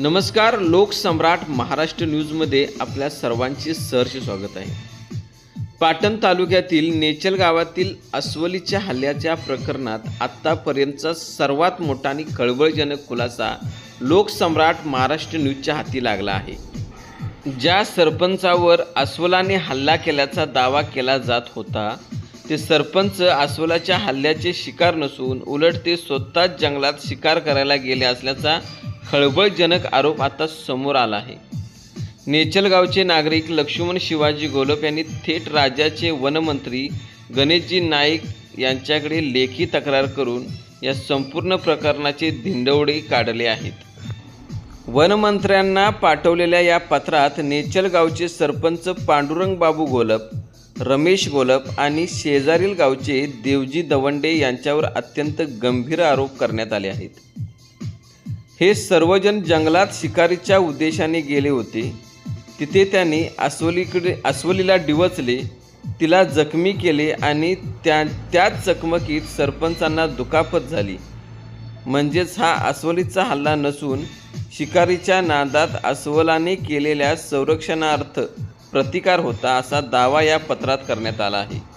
नमस्कार, लोकसम्राट महाराष्ट्र न्यूजमध्ये आपल्या सर्वांचे सहर्ष स्वागत आहे। पाटण तालुक्यातील नेचल गावातील अस्वलीच्या हल्ल्याच्या प्रकरणात आत्तापर्यंतचा सर्वात मोठा आणि कळवळजनक खुलासा लोकसम्राट महाराष्ट्र न्यूजच्या हाती लागला आहे। ज्या सरपंचावर अस्वलाने हल्ला केल्याचा दावा केला जात होता ते सरपंच अस्वलाच्या हल्ल्याचे शिकार नसून उलट ते स्वतःच जंगलात शिकार करायला गेले असल्याचा खळबळजनक आरोप आता समोर आला आहे। नेचल गावचे नागरिक लक्ष्मण शिवाजी घोलप यांनी थेट राज्याचे वनमंत्री गणेशजी नाईक यांच्याकडे लेखी तक्रार करून या संपूर्ण प्रकरणाचे धिंडवडे काढले आहेत। वनमंत्र्यांना पाठवलेल्या या पत्रात नेचल गावचे सरपंच पांडुरंग बाबू घोलप, रमेश घोलप आणि शेजारील गावचे देवजी दवंडे यांच्यावर अत्यंत गंभीर आरोप करण्यात आले आहेत। हे सर्वजण जंगलात शिकारीच्या उद्देशाने गेले होते। तिथे त्यांनी अस्वलीला डिवचले, तिला जखमी केले आणि त्याच चकमकीत सरपंचांना दुखापत झाली। म्हणजेच हा अस्वलीचा हल्ला नसून शिकारीच्या नादात अस्वलाने केलेल्या संरक्षणार्थ प्रतिकार होता, असा दावा या पत्रात करण्यात आला आहे।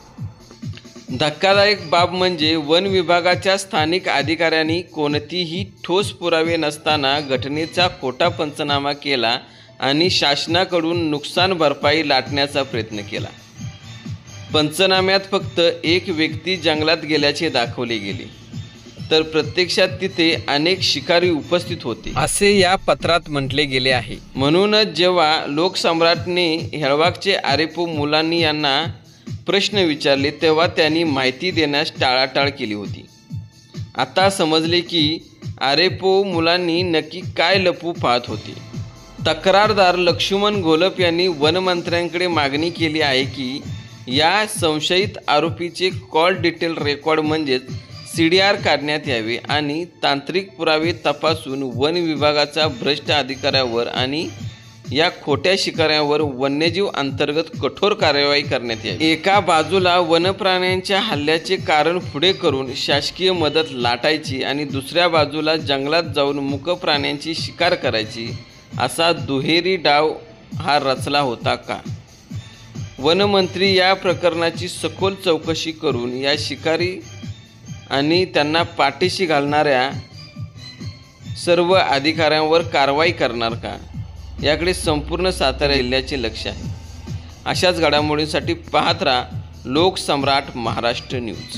धक्कादायक बाब म्हणजे वन विभागाच्या स्थानिक अधिकाऱ्यांनी कोणतीही ठोस पुरावे नसताना घटनेचा खोटा पंचनामा केला आणि शासनाकडून नुकसान भरपाई लाटण्याचा प्रयत्न केला। पंचनाम्यात फक्त एक व्यक्ती जंगलात गेल्याचे दाखवले गेले, तर प्रत्यक्षात तिथे अनेक शिकारी उपस्थित होते असे या पत्रात म्हटले गेले आहे। म्हणूनच जेव्हा लोकसम्राटने हेळवाकचे आरेपो मुलांनी यांना प्रश्न विचारले तेव्हा त्यांनी माहिती देण्यास टाळाटाळ केली होती। आता समजले की आरेपो मुलांनी नक्की काय लपवू पाहत होते। तक्रारदार लक्ष्मण घोलप यांनी वनमंत्र्यांकडे मागणी केली आहे की या संशयित आरोपीचे कॉल डिटेल रेकॉर्ड म्हणजेच CDR काढण्यात यावे आणि तांत्रिक पुरावे तपासून वन विभागाचा भ्रष्ट अधिकाऱ्यावर आणि या खोट्या शिकाऱ्यांवर वन्यजीव अंतर्गत कठोर कार्यवाही करण्यात यावी। एका बाजूला वनप्राण्यांच्या हल्ल्याचे कारण पुढे करून शासकीय मदत लाटायची आणि दुसऱ्या बाजूला जंगलात जाऊन मूक प्राण्यांची शिकार करायची, असा दुहेरी डाव हा रचला होता का? वनमंत्री या प्रकरणाची सखोल चौकशी करून या शिकारी आणि त्यांना पाठीशी घालणाऱ्या सर्व अधिकाऱ्यांवर कारवाई करणार का, याकडे संपूर्ण सातारा जिल्ह्याचे लक्ष आहे। अशाच घडामोडींसाठी पाहत राहा लोकसम्राट महाराष्ट्र न्यूज।